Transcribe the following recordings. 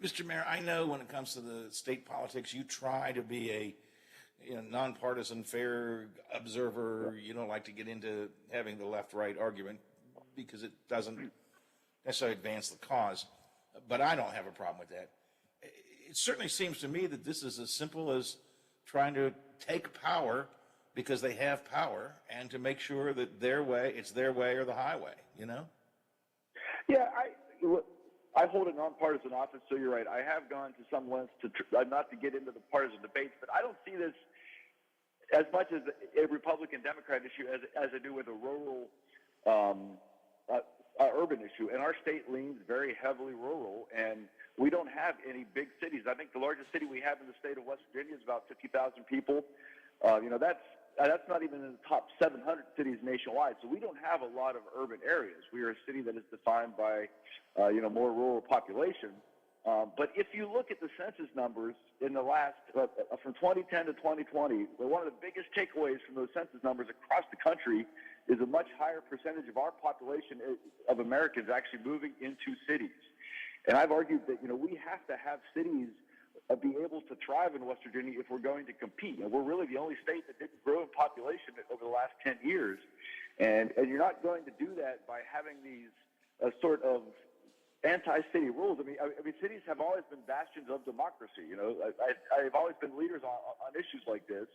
Mr. Mayor, I know when it comes to the state politics, you try to be a nonpartisan, fair observer. You don't like to get into having the left-right argument because it doesn't necessarily advance the cause. But I don't have a problem with that. It certainly seems to me that this is as simple as trying to take power because they have power and to make sure that it's their way or the highway, Yeah, I hold a nonpartisan office, so you're right. I have gone to some lengths not to get into the partisan debates, but I don't see this as much as a Republican-Democrat issue as I do with a rural urban issue. And our state leans very heavily rural, and we don't have any big cities. I think the largest city we have in the state of West Virginia is about 50,000 people. That's not even in the top 700 cities nationwide. So we don't have a lot of urban areas. We are a city that is defined by, more rural population. But if you look at the census numbers in the last, from 2010 to 2020, one of the biggest takeaways from those census numbers across the country is a much higher percentage of our population of Americans actually moving into cities. And I've argued that, we have to have cities be able to thrive in West Virginia if we're going to compete. And we're really the only state that didn't grow in population over the last 10 years. And you're not going to do that by having these sort of anti-city rules. I mean, cities have always been bastions of democracy. I've always been leaders on issues like this.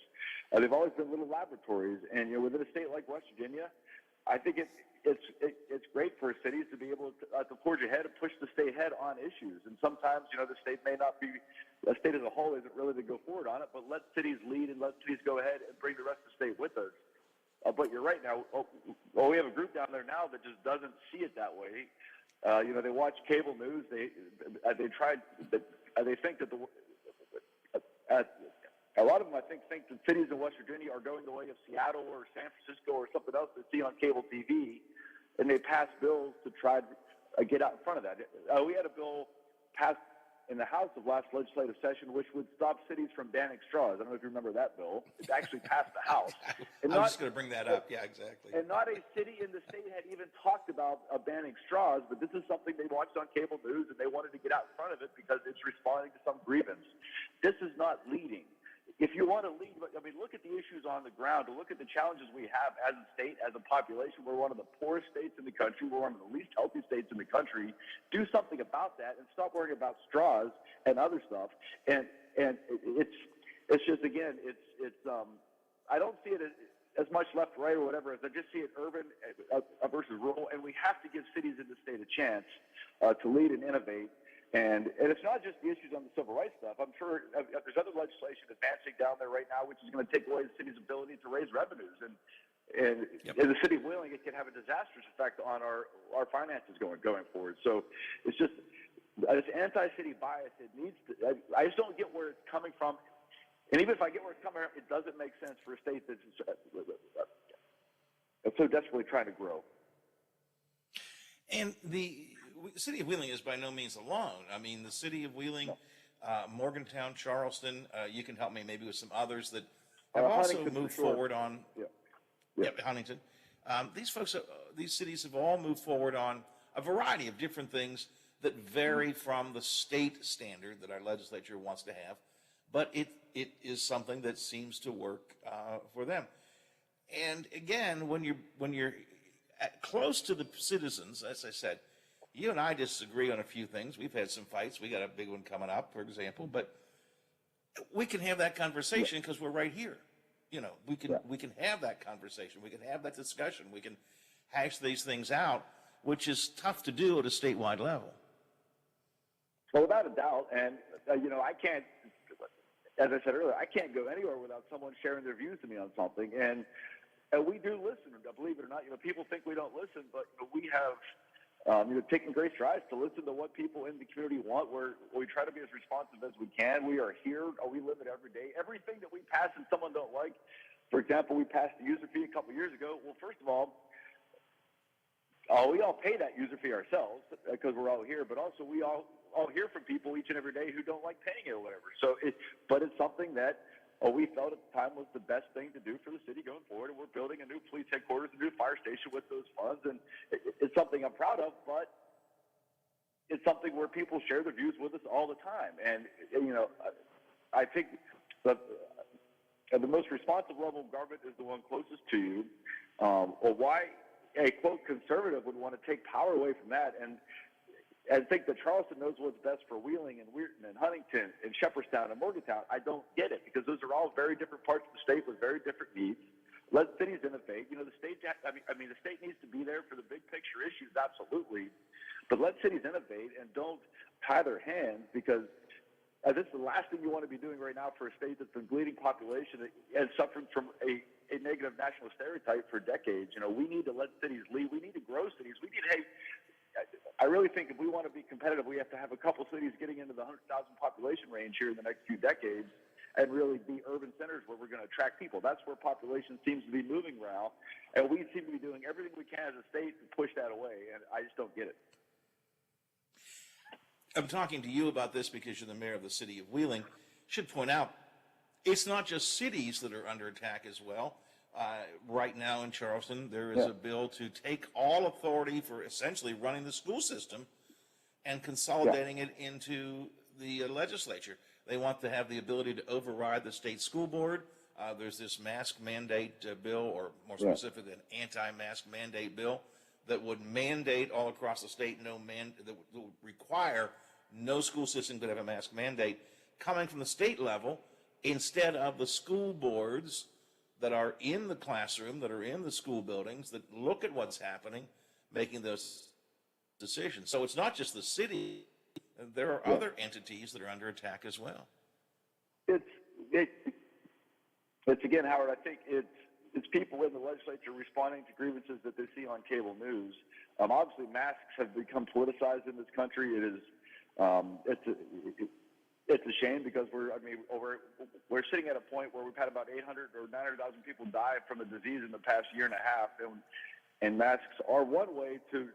They've always been little laboratories. And, within a state like West Virginia, I think it's great for cities to be able to forge ahead and push the state ahead on issues. And sometimes, the state may not be, the state as a whole isn't really to go forward on it, but let cities lead and let cities go ahead and bring the rest of the state with us. But you're right now. We have a group down there now that just doesn't see it that way. They watch cable news. They think that a lot of them, I think that cities in West Virginia are going the way of Seattle or San Francisco or something else they see on cable TV, and they pass bills to try to get out in front of that. We had a bill passed in the House of last legislative session which would stop cities from banning straws. I don't know if you remember that bill. It actually passed the House. And I was just going to bring that up. Yeah, exactly. And not a city in the state had even talked about banning straws, but this is something they watched on cable news, and they wanted to get out in front of it because it's responding to some grievance. This is not leading. If you want to lead, look at the issues on the ground. Look at the challenges we have as a state, as a population. We're one of the poorest states in the country. We're one of the least healthy states in the country. Do something about that and stop worrying about straws and other stuff. And it's just, again, I don't see it as much left, right, or whatever, as I just see it urban versus rural. And we have to give cities in the state a chance to lead and innovate. And it's not just the issues on the civil rights stuff. I'm sure there's other legislation advancing down there right now, which is going to take away the city's ability to raise revenues. And in the city of Wheeling, it can have a disastrous effect on our finances going forward. So it's just this anti-city bias. It needs to. I just don't get where it's coming from. And even if I get where it's coming from, it doesn't make sense for a state that's so desperately trying to grow. And the city of Wheeling is by no means alone. I mean, the city of Wheeling, Morgantown, Charleston, you can help me maybe with some others that have also moved forward on. Huntington. These cities have all moved forward on a variety of different things that vary from the state standard that our legislature wants to have, but it is something that seems to work for them. And again, when you're close to the citizens, as I said, you and I disagree on a few things. We've had some fights. We got a big one coming up, for example, but we can have that conversation because we're right here. We can have that conversation. We can have that discussion. We can hash these things out, which is tough to do at a statewide level. Well, without a doubt. And, I can't, as I said earlier, I can't go anywhere without someone sharing their views to me on something. And we do listen, believe it or not. People think we don't listen, but we have taken great strides to listen to what people in the community want. We try to be as responsive as we can. We are here. We live it every day. Everything that we pass and someone don't like, for example, we passed the user fee a couple of years ago. Well, first of all, we all pay that user fee ourselves because we're all here, but also we all hear from people each and every day who don't like paying it or whatever. But it's something that we felt at the time was the best thing to do for the city going forward, and we're building a new police headquarters, a new fire station with those funds, and it's something I'm proud of, but it's something where people share their views with us all the time. And, I think the most responsive level of government is the one closest to you. Or why a, quote, conservative would want to take power away from that and think that Charleston knows what's best for Wheeling and Weirton and Huntington and Shepherdstown and Morgantown. I don't get it, because those are all very different parts of the state with very different needs. Let cities innovate. The state, the state needs to be there for the big picture issues, absolutely. But let cities innovate and don't tie their hands, because this is the last thing you want to be doing right now for a state that's been bleeding population and suffering from a negative national stereotype for decades. We need to let cities lead. We need to grow cities. I really think if we want to be competitive, we have to have a couple cities getting into the 100,000 population range here in the next few decades and really be urban centers where we're going to attract people. That's where population seems to be moving around, and we seem to be doing everything we can as a state to push that away, and I just don't get it. I'm talking to you about this because you're the mayor of the city of Wheeling. Should point out, it's not just cities that are under attack as well. Right now in Charleston, there is a bill to take all authority for essentially running the school system and consolidating it into the legislature. They want to have the ability to override the state school board. There's this mask mandate bill, or more specifically, an anti-mask mandate bill that would mandate all across the state that would require no school system could have a mask mandate coming from the state level instead of the school boards that are in the classroom, that are in the school buildings, that look at what's happening, making those decisions. So it's not just the city. There are other entities that are under attack as well. It's again, Howard, I think it's people in the legislature responding to grievances that they see on cable news. Obviously, masks have become politicized in this country. It's a shame, because we're sitting at a point where we've had about 800 or 900,000 people die from the disease in the past year and a half, and masks are one way to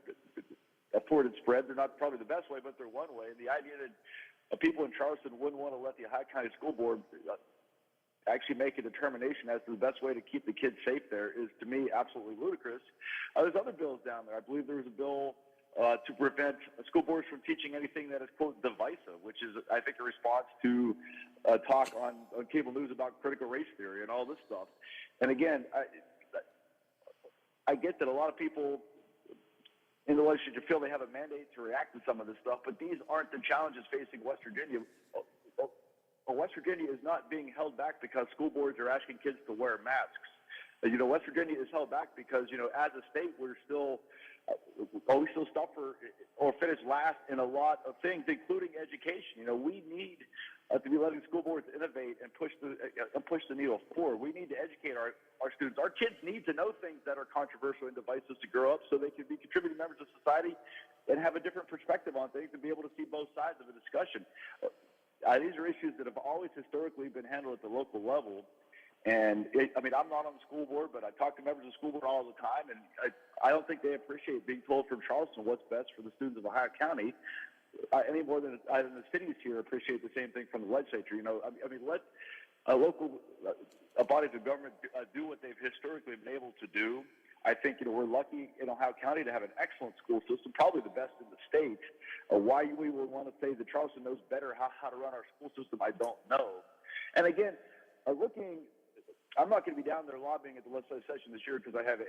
afford its spread. They're not probably the best way, but they're one way. And the idea that people in Charleston wouldn't want to let the Ohio County School Board actually make a determination as to the best way to keep the kids safe there is, to me, absolutely ludicrous. There's other bills down there. I believe there was a bill to prevent school boards from teaching anything that is, quote, divisive, which is, I think, a response to talk on cable news about critical race theory and all this stuff. And again, I get that a lot of people in the legislature feel they have a mandate to react to some of this stuff, but these aren't the challenges facing West Virginia. West Virginia is not being held back because school boards are asking kids to wear masks. West Virginia is held back because, as a state, we still suffer or finish last in a lot of things, including education. We need to be letting school boards innovate and push the needle forward. We need to educate our students. Our kids need to know things that are controversial and divisive to grow up so they can be contributing members of society and have a different perspective on things and be able to see both sides of a discussion. These are issues that have always historically been handled at the local level. And I'm not on the school board, but I talk to members of the school board all the time, and I don't think they appreciate being told from Charleston what's best for the students of Ohio County any more than the cities here appreciate the same thing from the legislature. Let local bodies of government do what they've historically been able to do. I think we're lucky in Ohio County to have an excellent school system, probably the best in the state. Why we would want to say that Charleston knows better how to run our school system, I don't know. And again, I'm not going to be down there lobbying at the legislative session this year because I have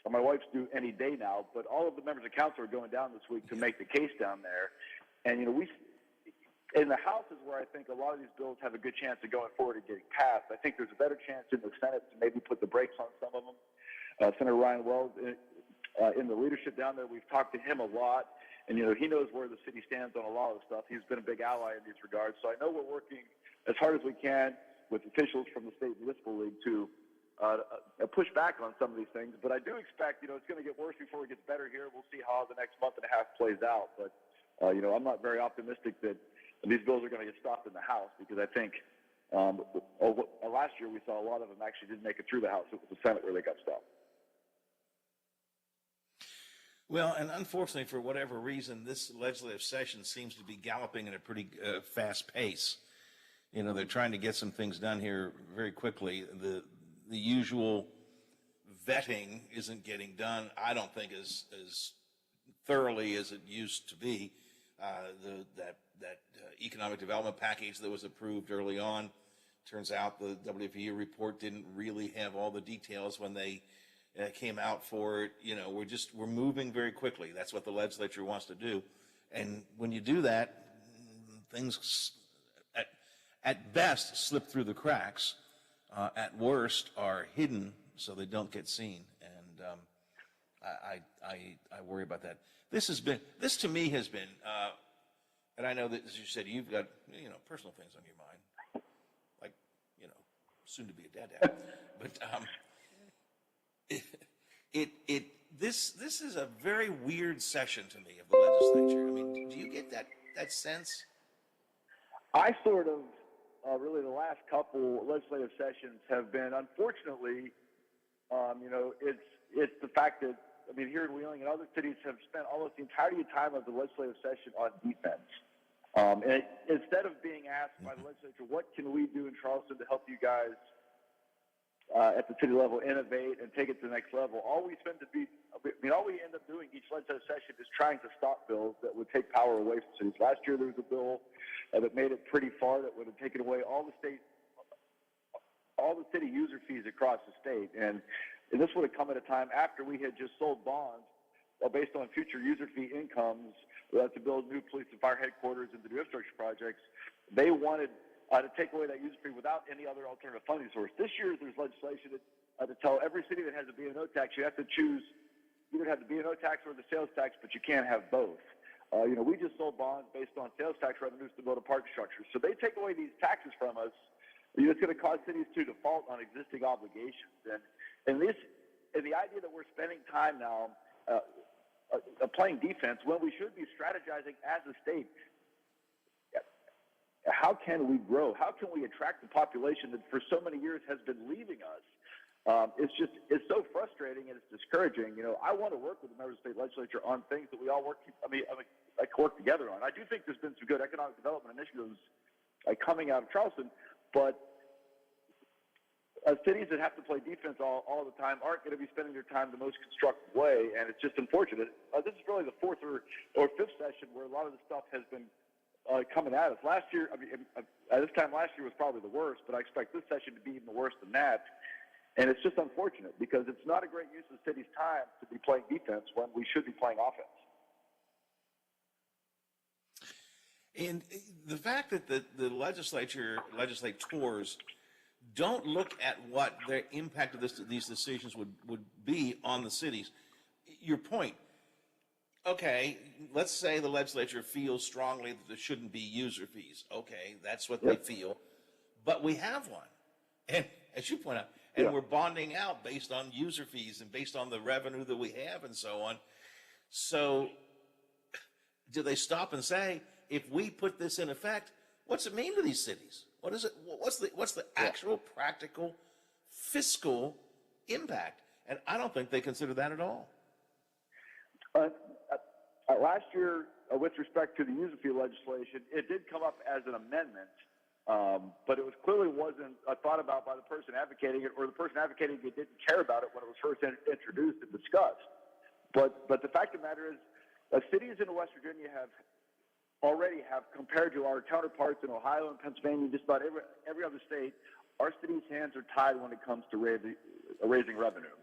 my wife's due any day now, but all of the members of council are going down this week to make the case down there. And, in the House is where I think a lot of these bills have a good chance of going forward and getting passed. I think there's a better chance in the Senate to maybe put the brakes on some of them. Senator Ryan Wells, in the leadership down there, we've talked to him a lot, and, he knows where the city stands on a lot of stuff. He's been a big ally in these regards. So I know we're working as hard as we can with officials from the state municipal league to push back on some of these things. But I do expect, it's going to get worse before it gets better here. We'll see how the next month and a half plays out. But, I'm not very optimistic that these bills are going to get stopped in the House, because I think last year we saw a lot of them actually didn't make it through the House. It was the Senate where they got stopped. Well, and unfortunately, for whatever reason, this legislative session seems to be galloping at a pretty fast pace. They're trying to get some things done here very quickly. The usual vetting isn't getting done, I don't think, as thoroughly as it used to be. That economic development package that was approved early on, turns out the WFE report didn't really have all the details when they came out for it. You know, we're moving very quickly. That's what the legislature wants to do. And when you do that, things at best slip through the cracks, at worst are hidden so they don't get seen. And I worry about that. This to me has been, and I know that, as you said, you've got, personal things on your mind, like, soon to be a dad. But this is a very weird session to me of the legislature. I mean, do you get that sense? I sort of, really the last couple legislative sessions have been, unfortunately, it's the fact that, here in Wheeling and other cities have spent almost the entirety of time of the legislative session on defense. And instead of being asked by the legislature, what can we do in Charleston to help you guys at the city level innovate and take it to the next level, all we end up doing each legislative session is trying to stop bills that would take power away from cities. Last year there was a bill that made it pretty far that would have taken away all the city user fees across the state. And this would have come at a time after we had just sold bonds based on future user fee incomes to build new police and fire headquarters and to do infrastructure projects. They wanted to take away that user fee without any other alternative funding source. This year, there's legislation to tell every city that has a B&O tax, you have to choose either have the B&O tax or the sales tax, but you can't have both. We just sold bonds based on sales tax revenues to build a park structure. So they take away these taxes from us. It's going to cause cities to default on existing obligations. And the idea that we're spending time now playing defense when we should be strategizing as a state. How can we grow? How can we attract the population that for so many years has been leaving us? It's so frustrating and it's discouraging. I want to work with the members of the state legislature on things that we all work together on. I do think there's been some good economic development initiatives coming out of Charleston, but cities that have to play defense all the time aren't going to be spending their time the most constructive way, and it's just unfortunate. This is really the fourth or fifth session where a lot of this stuff has been coming at us. Last year, this time last year was probably the worst, but I expect this session to be even worse than that. And it's just unfortunate because it's not a great use of the city's time to be playing defense when we should be playing offense. And the fact that the legislators don't look at what the impact of these decisions would be on the cities. Your point, okay, let's say the legislature feels strongly that there shouldn't be user fees. Okay, that's what they feel. But we have one. And as you point out, and we're bonding out based on user fees and based on the revenue that we have and so on. So do they stop and say, if we put this in effect, what's it mean to these cities? What is it? What's the actual practical fiscal impact? And I don't think they consider that at all. Last year, with respect to the user fee legislation, it did come up as an amendment, but it clearly wasn't thought about by the person advocating it, or the person advocating it didn't care about it when it was first introduced and discussed. But the fact of the matter is, cities in West Virginia already have, compared to our counterparts in Ohio and Pennsylvania, just about every other state, our cities' hands are tied when it comes to raising revenue.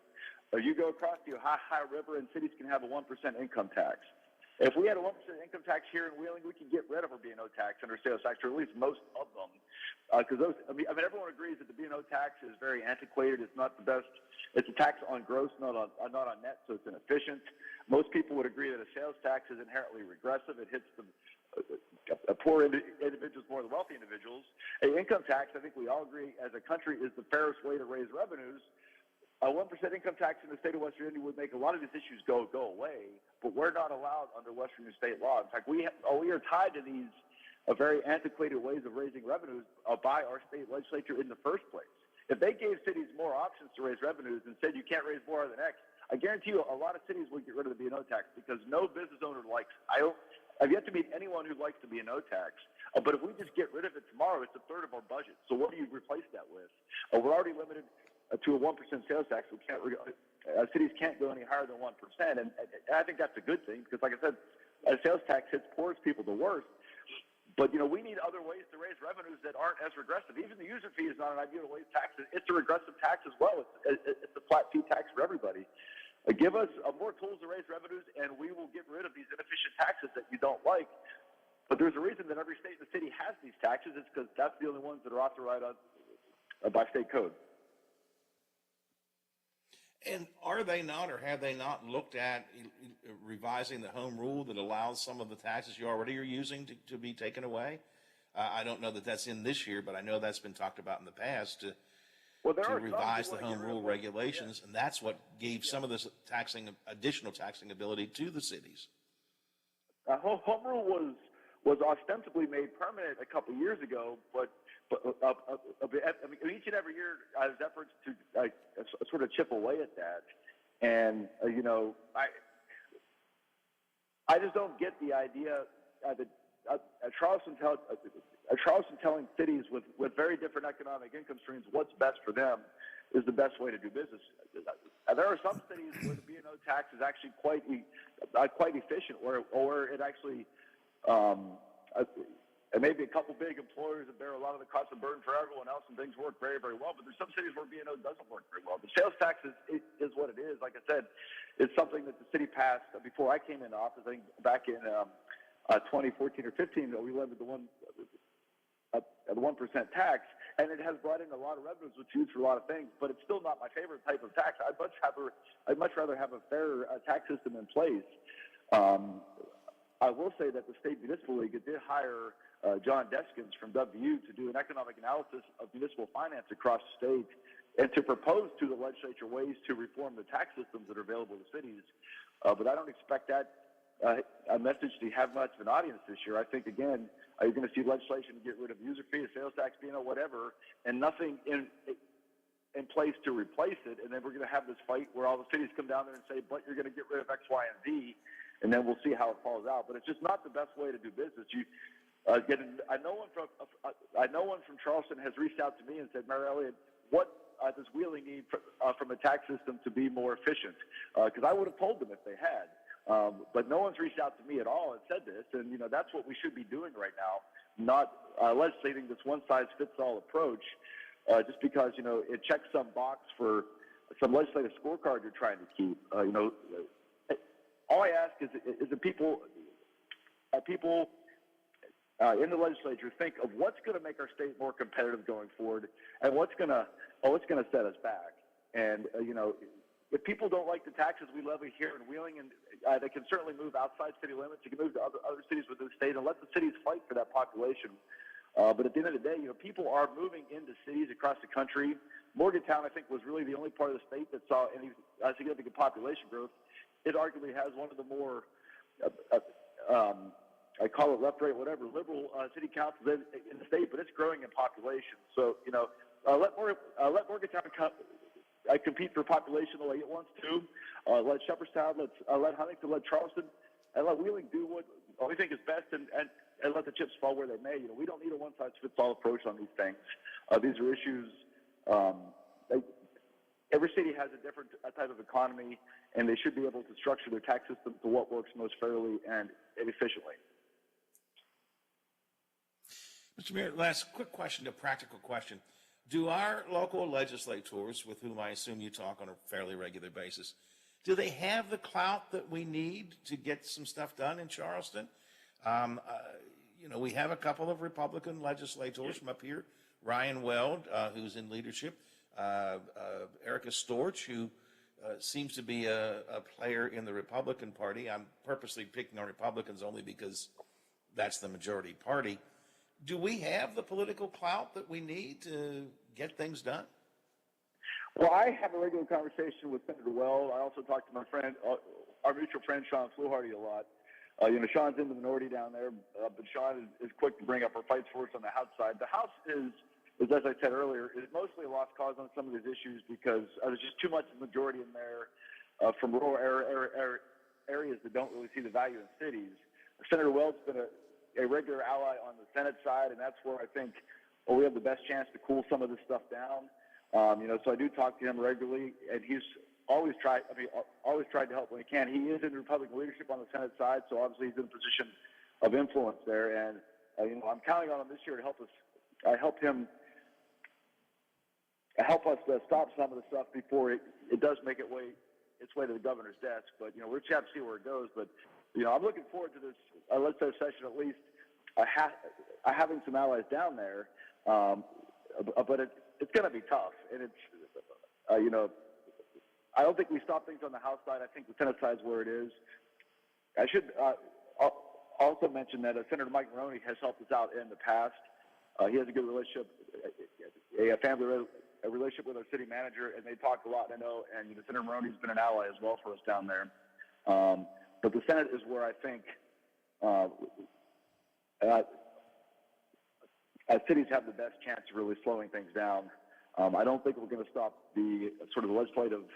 You go across the Ohio River and cities can have a 1% income tax. If we had a 1% income tax here in Wheeling, we could get rid of our B&O tax and our sales tax, or at least most of them. Because everyone agrees that the B&O tax is very antiquated. It's not the best. It's a tax on gross, not on net, so it's inefficient. Most people would agree that a sales tax is inherently regressive. It hits the poor individuals more than wealthy individuals. An income tax, I think we all agree, as a country, is the fairest way to raise revenues. A 1% income tax in the state of West Virginia would make a lot of these issues go away, but we're not allowed under West Virginia state law. In fact, we are tied to these very antiquated ways of raising revenues by our state legislature in the first place. If they gave cities more options to raise revenues and said you can't raise more than X, I guarantee you a lot of cities would get rid of the B&O tax because no business owner likes it. I've yet to meet anyone who likes the B&O tax, but if we just get rid of it tomorrow, it's a third of our budget. So what do you replace that with? We're already limited to a 1% sales tax. We can't cities can't go any higher than 1%, and I think that's a good thing because, like I said, sales tax hits poorest people the worst. But we need other ways to raise revenues that aren't as regressive. Even the user fee is not an ideal to raise taxes. It's a regressive tax as well. It's a flat fee tax for everybody. Give us more tools to raise revenues, and we will get rid of these inefficient taxes that you don't like. But there's a reason that every state in the city has these taxes. It's because that's the only ones that are authorized by state code. And are they not, or have they not looked at revising the home rule that allows some of the taxes you already are using to be taken away? I don't know that that's in this year, but I know that's been talked about in the past to revise the home rule regulations, and that's what gave some of this additional taxing ability to the cities. Home rule was ostensibly made permanent a couple years ago, but each and every year there's efforts to sort of chip away at that, and I just don't get the idea that Charleston telling cities with very different economic income streams what's best for them is the best way to do business. There are some cities where the B&O tax is actually quite efficient, or it actually. And maybe a couple big employers that bear a lot of the cost and burden for everyone else, and things work very, very well. But there's some cities where B&O doesn't work very well. The sales tax is what it is. Like I said, it's something that the city passed before I came into office. I think back in 2014 or 15, we levied the 1% tax, and it has brought in a lot of revenues, which is used for a lot of things. But it's still not my favorite type of tax. I'd much rather have a fair tax system in place. I will say that the State Municipal League did hire John Deskins from WU to do an economic analysis of municipal finance across the state and to propose to the legislature ways to reform the tax systems that are available to cities. But I don't expect that a message to have much of an audience this year. I think, again, you're going to see legislation to get rid of user fee, sales tax, whatever, and nothing in place to replace it. And then we're going to have this fight where all the cities come down there and say, but you're going to get rid of X, Y, and Z. And then we'll see how it falls out. But it's just not the best way to do business. I know one from Charleston has reached out to me and said, Mayor Elliott, what does Wheeling need from a tax system to be more efficient? Because I would have told them if they had. But no one's reached out to me at all and said this. And, that's what we should be doing right now, not legislating this one-size-fits-all approach just because, it checks some box for some legislative scorecard you're trying to keep. All I ask is that people in the legislature think of what's going to make our state more competitive going forward, and what's going to set us back. And if people don't like the taxes we levy here in Wheeling, and they can certainly move outside city limits. You can move to other cities within the state and let the cities fight for that population. But at the end of the day, people are moving into cities across the country. Morgantown, I think, was really the only part of the state that saw any significant population growth. It arguably has one of the more, I call it left, right, whatever, liberal city councils in the state, but it's growing in population. So, let Morgantown compete for population the way it wants to. Let Shepherdstown, let Huntington, let Charleston, and let Wheeling do what we think is best, and let the chips fall where they may. We don't need a one-size-fits-all approach on these things. These are issues. Every city has a different type of economy, and they should be able to structure their tax system to what works most fairly and efficiently. Mr. Mayor, last quick question, a practical question. Do our local legislators, with whom I assume you talk on a fairly regular basis, do they have the clout that we need to get some stuff done in Charleston? We have a couple of Republican legislators from up here, Ryan Weld, who's in leadership, Erica Storch, who seems to be a player in the Republican Party. I'm purposely picking on Republicans only because that's the majority party. Do we have the political clout that we need to get things done? Well, I have a regular conversation with Senator Weld. I also talk to my friend, our mutual friend, Sean Fluharty, a lot. Sean's in the minority down there, but Sean is quick to bring up our fights for us on the House side. The House is, as I said earlier, is mostly a lost cause on some of these issues because there's just too much majority in there from rural areas that don't really see the value in cities. Senator Weld's been a regular ally on the Senate side, and that's where I think we have the best chance to cool some of this stuff down. So I do talk to him regularly, and he's always tried to help when he can. He is in Republican leadership on the Senate side, so obviously he's in a position of influence there. And I'm counting on him this year to help us. Help us stop some of the stuff before it does make its way to the governor's desk. But we'll just have to see where it goes. But I'm looking forward to this legislative session, at least having some allies down there. But it's going to be tough, and it's I don't think we stop things on the House side. I think the Senate side is where it is. I should also mention that Senator Mike Maroney has helped us out in the past. He has a good relationship, a family relationship with our city manager, and they talk a lot, I know, and Senator Maroney's been an ally as well for us down there. But the Senate is where I think cities have the best chance of really slowing things down. I don't think we're going to stop the sort of legislative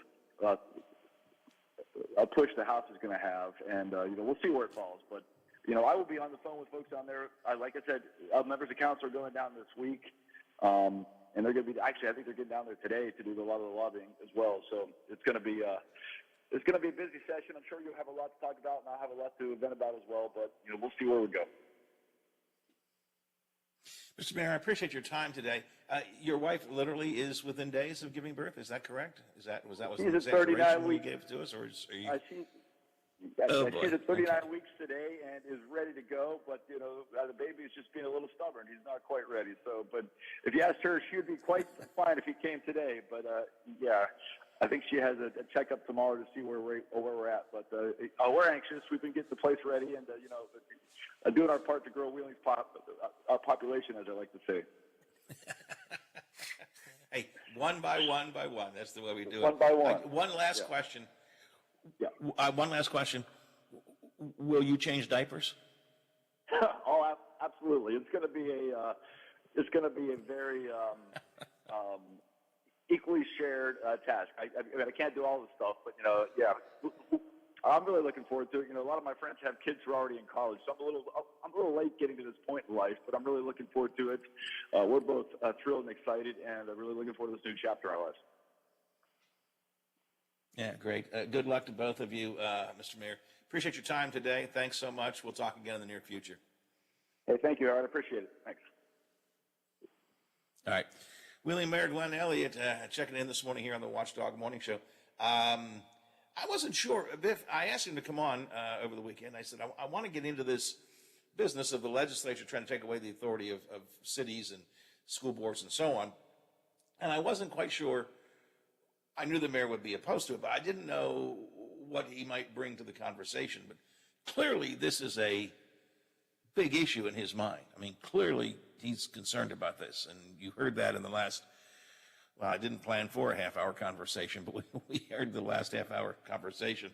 push the House is going to have, and we'll see where it falls. But I will be on the phone with folks down there. Like I said, members of council are going down this week, and they're going to be I think they're getting down there today to do a lot of the lobbying as well. So it's going to be a busy session. I'm sure you'll have a lot to talk about, and I'll have a lot to vent about as well. But we'll see where we go. Mr. Mayor, I appreciate your time today. Your wife literally is within days of giving birth. Is that correct? Was that She's at 39 weeks. You gave to us, or are you? She's at 39 weeks today and is ready to go, but the baby is just being a little stubborn. He's not quite ready. So, but if you asked her, she would be quite fine if he came today. But yeah, I think she has a checkup tomorrow to see where we're at. But we're anxious. We've been getting the place ready, and doing our part to grow Wheeling's population, as I like to say. Hey, one by one by one. That's the way we do it. One by one. One last question. Yeah. One last question. Will you change diapers? Oh, absolutely. It's going to be a very equally shared task. I mean, I can't do all the stuff, but yeah. I'm really looking forward to it. A lot of my friends have kids who are already in college, so I'm a little late getting to this point in life, but I'm really looking forward to it. We're both thrilled and excited, and I'm really looking forward to this new chapter in our lives. Yeah, great. Good luck to both of you, Mr. Mayor. Appreciate your time today. Thanks so much. We'll talk again in the near future. Hey, thank you, Howard. I appreciate it. Thanks. All right. Wheeling Mayor Glenn Elliott checking in this morning here on the Watchdog Morning Show. I wasn't sure. Biff, I asked him to come on over the weekend. I said, I want to get into this business of the legislature trying to take away the authority of cities and school boards and so on. And I wasn't quite sure. I knew the mayor would be opposed to it, but I didn't know what he might bring to the conversation. But clearly, this is a big issue in his mind. I mean, clearly, he's concerned about this. And you heard that in the last, well, I didn't plan for a half-hour conversation, but we heard the last half-hour conversation.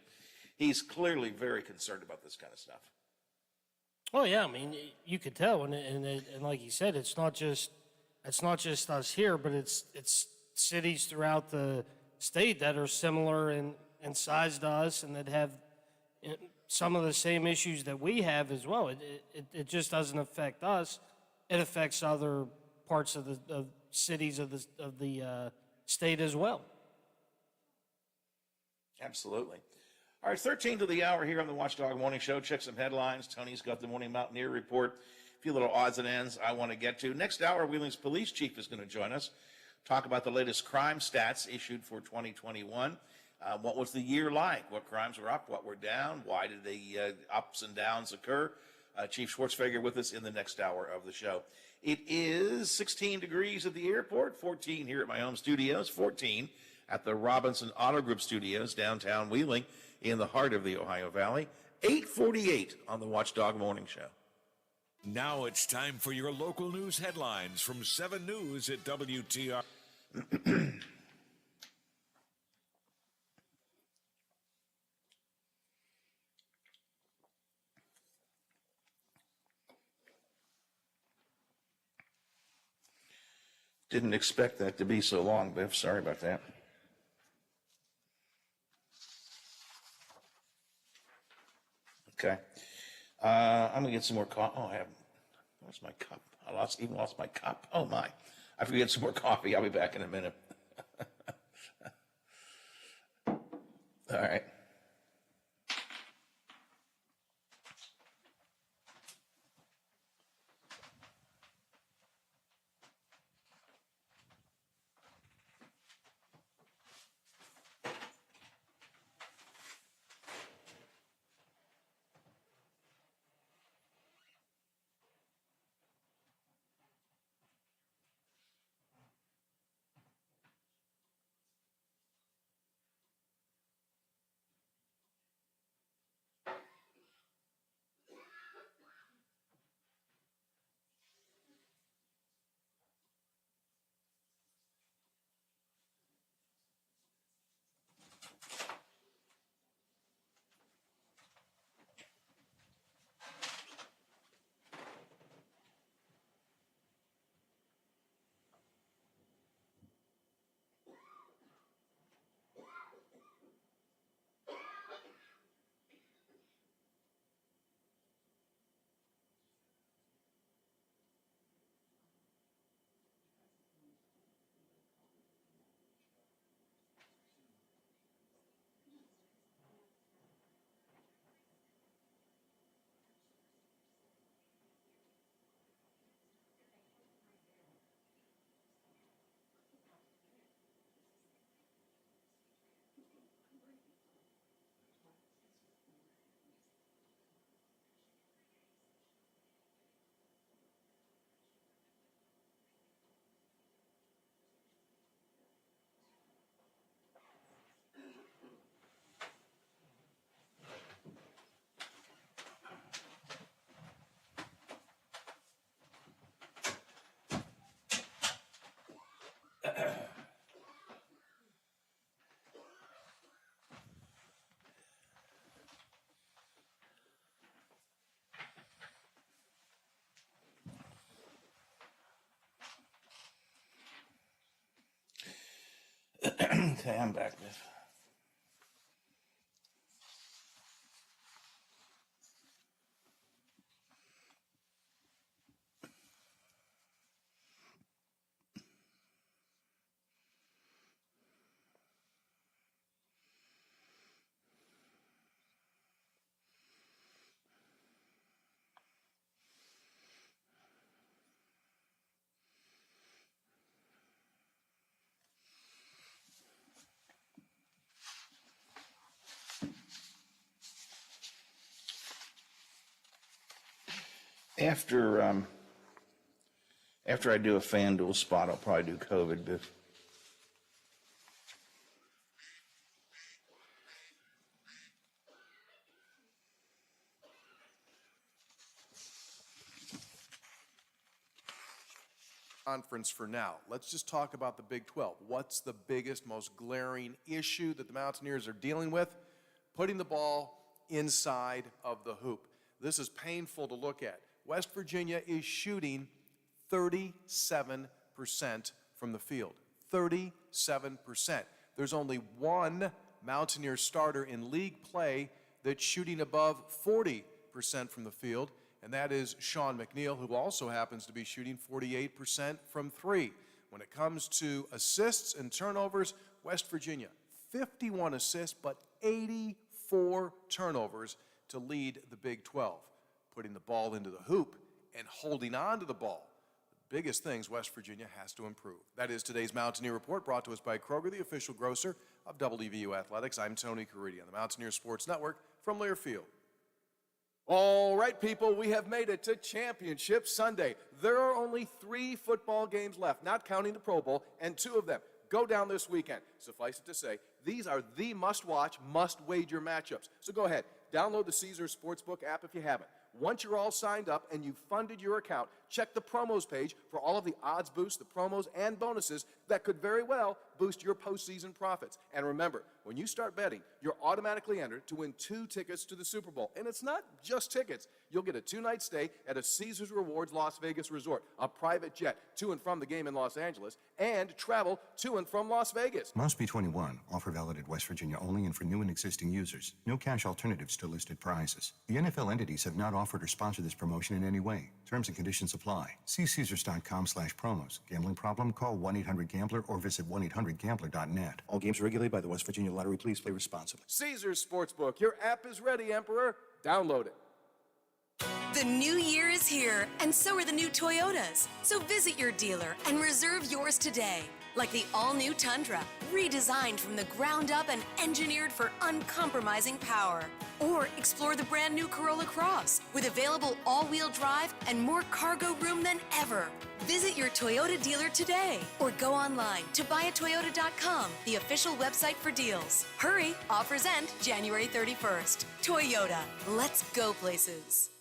He's clearly very concerned about this kind of stuff. Oh yeah, I mean, you could tell, and like you said, it's not just us here, but it's cities throughout the state that are similar in size to us and that have some of the same issues that we have as well. It just doesn't affect us; it affects other parts of the cities of the state as well. Absolutely. All right, 13 to the hour here on the Watchdog Morning Show. Check some headlines. Tony's got the morning Mountaineer Report. A few little odds and ends I want to get to. Next hour, Wheeling's police chief is going to join us. Talk about the latest crime stats issued for 2021. What was the year like? What crimes were up? What were down? Why did the ups and downs occur? Chief Schwartzfeger with us in the next hour of the show. It is 16 degrees at the airport, 14 here at my home studios, 14 at the Robinson Auto Group Studios, downtown Wheeling, in the heart of the Ohio Valley. 8:48 on the Watchdog Morning Show. Now it's time for your local news headlines from 7 News at WTR. Didn't expect that to be so long, Biff. Sorry about that. Okay. I'm going to get some more coffee. Oh, I haven't. Where's my cup? I lost my cup. Oh, my. I forget some more coffee. I'll be back in a minute. All right. Okay, I'm back, Biff. After I do a FanDuel spot, I'll probably do COVID, Biff. Conference for now. Let's just talk about the Big 12. What's the biggest, most glaring issue that the Mountaineers are dealing with? Putting the ball inside of the hoop. This is painful to look at. West Virginia is shooting 37% from the field. 37%. There's only one Mountaineer starter in league play that's shooting above 40% from the field, and that is Sean McNeil, who also happens to be shooting 48% from three. When it comes to assists and turnovers, West Virginia, 51 assists, but 84 turnovers to lead the Big 12. Putting the ball into the hoop and holding on to the ball. The biggest things West Virginia has to improve. That is today's Mountaineer Report, brought to us by Kroger, the official grocer of WVU Athletics. I'm Tony Caridi on the Mountaineer Sports Network from Learfield. All right, people, we have made it to Championship Sunday. There are only 3 football games left, not counting the Pro Bowl, and 2 of them go down this weekend. Suffice it to say, these are the must-watch, must-wager matchups. So go ahead, download the Caesars Sportsbook app if you haven't. Once you're all signed up and you've funded your account, check the promos page for all of the odds boosts, the promos, and bonuses that could very well boost your postseason profits. And remember, when you start betting, you're automatically entered to win 2 tickets to the Super Bowl. And it's not just tickets. You'll get a 2-night stay at a Caesars Rewards Las Vegas resort, a private jet to and from the game in Los Angeles, and travel to and from Las Vegas. Must be 21. Offer valid at West Virginia only and for new and existing users. No cash alternatives to listed prizes. The NFL entities have not offered or sponsored this promotion in any way. Terms and conditions apply. See Caesars.com/promos. Gambling problem? Call 1-800-GAMBLER or visit 1-800-GAMBLER.net. All games are regulated by the West Virginia Lottery. Please play responsibly. responsibly. Caesars Sportsbook. Your app is ready, Emperor. Download it. The new year is here, and so are the new Toyotas. So visit your dealer and reserve yours today. Like the all-new Tundra, redesigned from the ground up and engineered for uncompromising power. Or explore the brand new Corolla Cross with available all-wheel drive and more cargo room than ever. Visit your Toyota dealer today or go online to buyatoyota.com, the official website for deals. Hurry, offers end January 31st. Toyota, let's go places.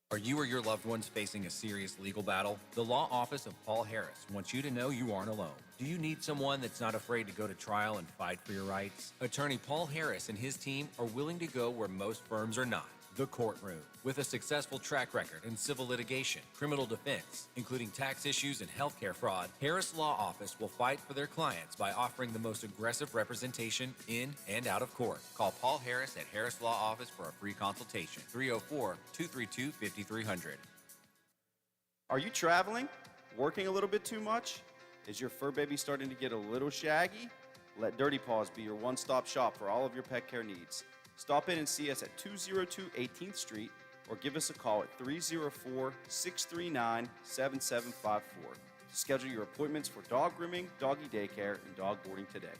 Are you or your loved ones facing a serious legal battle? The law office of Paul Harris wants you to know you aren't alone. Do you need someone that's not afraid to go to trial and fight for your rights? Attorney Paul Harris and his team are willing to go where most firms are not. The courtroom. With a successful track record in civil litigation, criminal defense, including tax issues and healthcare fraud, Harris Law Office will fight for their clients by offering the most aggressive representation in and out of court. Call Paul Harris at Harris Law Office for a free consultation. 304-232-5300. Are you traveling? Working a little bit too much? Is your fur baby starting to get a little shaggy? Let Dirty Paws be your one-stop shop for all of your pet care needs. Stop in and see us at 202 18th Street or give us a call at 304-639-7754 to schedule your appointments for dog grooming, doggy daycare, and dog boarding today.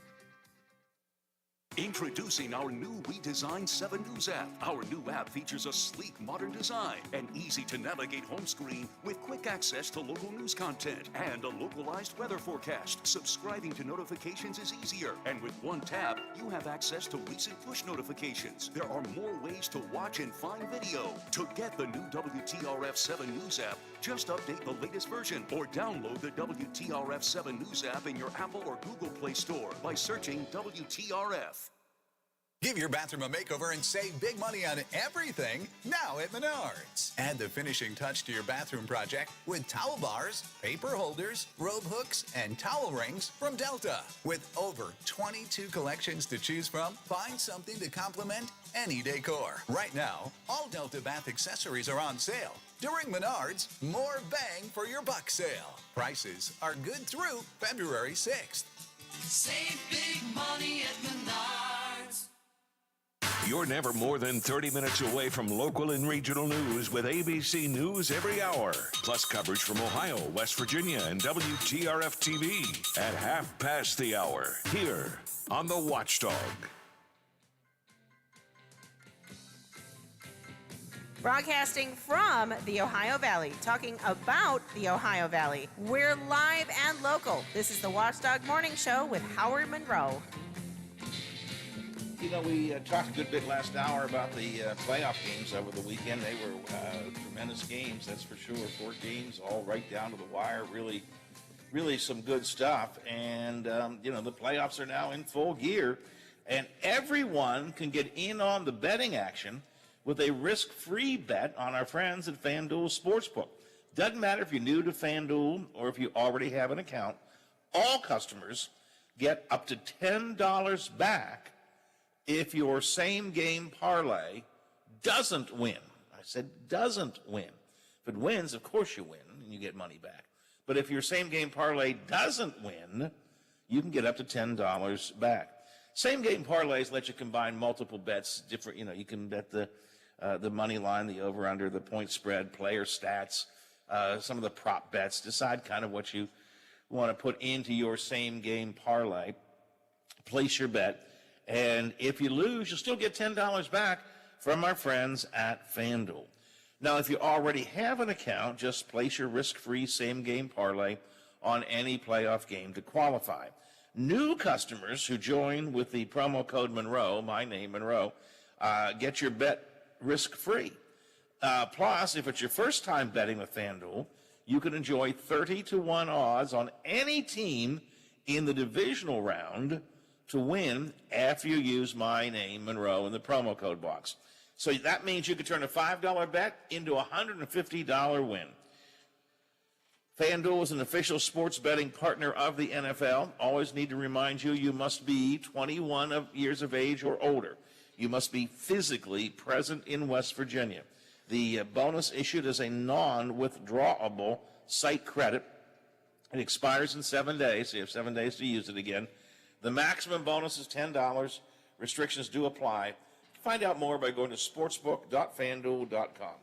Introducing our new redesigned 7 News app. Our new app features a sleek, modern design, an easy-to-navigate home screen with quick access to local news content and a localized weather forecast. Subscribing to notifications is easier, and with one tap, you have access to recent push notifications. There are more ways to watch and find video. To get the new WTRF 7 News app, just update the latest version or download the WTRF 7 News app in your Apple or Google Play Store by searching WTRF. Give your bathroom a makeover and save big money on everything now at Menards. Add the finishing touch to your bathroom project with towel bars, paper holders, robe hooks, and towel rings from Delta. With over 22 collections to choose from, find something to complement any decor. Right now, all Delta bath accessories are on sale. During Menards, more bang for your buck sale. Prices are good through February 6th. Save big money at Menards. You're never more than 30 minutes away from local and regional news with ABC News every hour. Plus coverage from Ohio, West Virginia, and WTRF TV at 1:30 here on the Watchdog. Broadcasting from the Ohio Valley, talking about the Ohio Valley. We're live and local. This is the Watchdog Morning Show with Howard Monroe. You know, we talked a good bit last hour about the playoff games over the weekend. They were tremendous games, that's for sure. 4 games, all right down to the wire. Really, really some good stuff. And, you know, the playoffs are now in full gear. And everyone can get in on the betting action with a risk-free bet on our friends at FanDuel Sportsbook. Doesn't matter if you're new to FanDuel or if you already have an account. All customers get up to $10 back if your same-game parlay doesn't win. I said doesn't win. If it wins, of course you win, and you get money back. But if your same-game parlay doesn't win, you can get up to $10 back. Same-game parlays let you combine multiple bets. Different, you know, you can bet the money line, the over-under, the point spread, player stats, some of the prop bets. Decide kind of what you want to put into your same-game parlay. Place your bet. And if you lose, you'll still get $10 back from our friends at FanDuel. Now, if you already have an account, just place your risk-free same-game parlay on any playoff game to qualify. New customers who join with the promo code Monroe, my name Monroe, get your bet risk-free. Plus, if it's your first time betting with FanDuel, you can enjoy 30-1 odds on any team in the divisional round to win after you use my name, Monroe, in the promo code box. So that means you could turn a $5 bet into a $150 win. FanDuel is an official sports betting partner of the NFL. Always need to remind you, you must be 21 years of age or older. You must be physically present in West Virginia. The bonus issued as a non-withdrawable site credit. It expires in 7 days, so you have 7 days to use it again. The maximum bonus is $10 Restrictions do apply. Find out more by going to sportsbook.fanduel.com.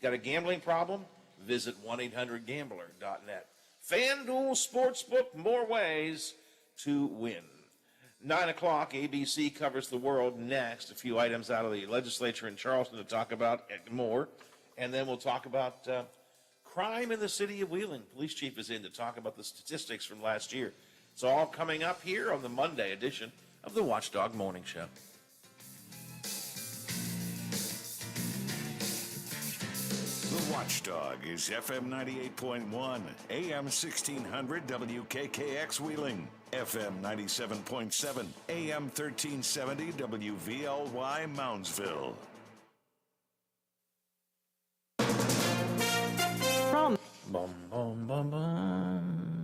Got a gambling problem? Visit 1-800-GAMBLER.net. FanDuel Sportsbook, more ways to win. 9 o'clock, ABC covers the world next. A few items out of the legislature in Charleston to talk about and more. And then we'll talk about crime in the city of Wheeling. Police chief is in to talk about the statistics from last year. It's all coming up here on the Monday edition of the Watchdog Morning Show. The Watchdog is FM 98.1, AM 1600 WKKX Wheeling, FM 97.7, AM 1370 WVLY Moundsville. Bum, bum, bum, bum.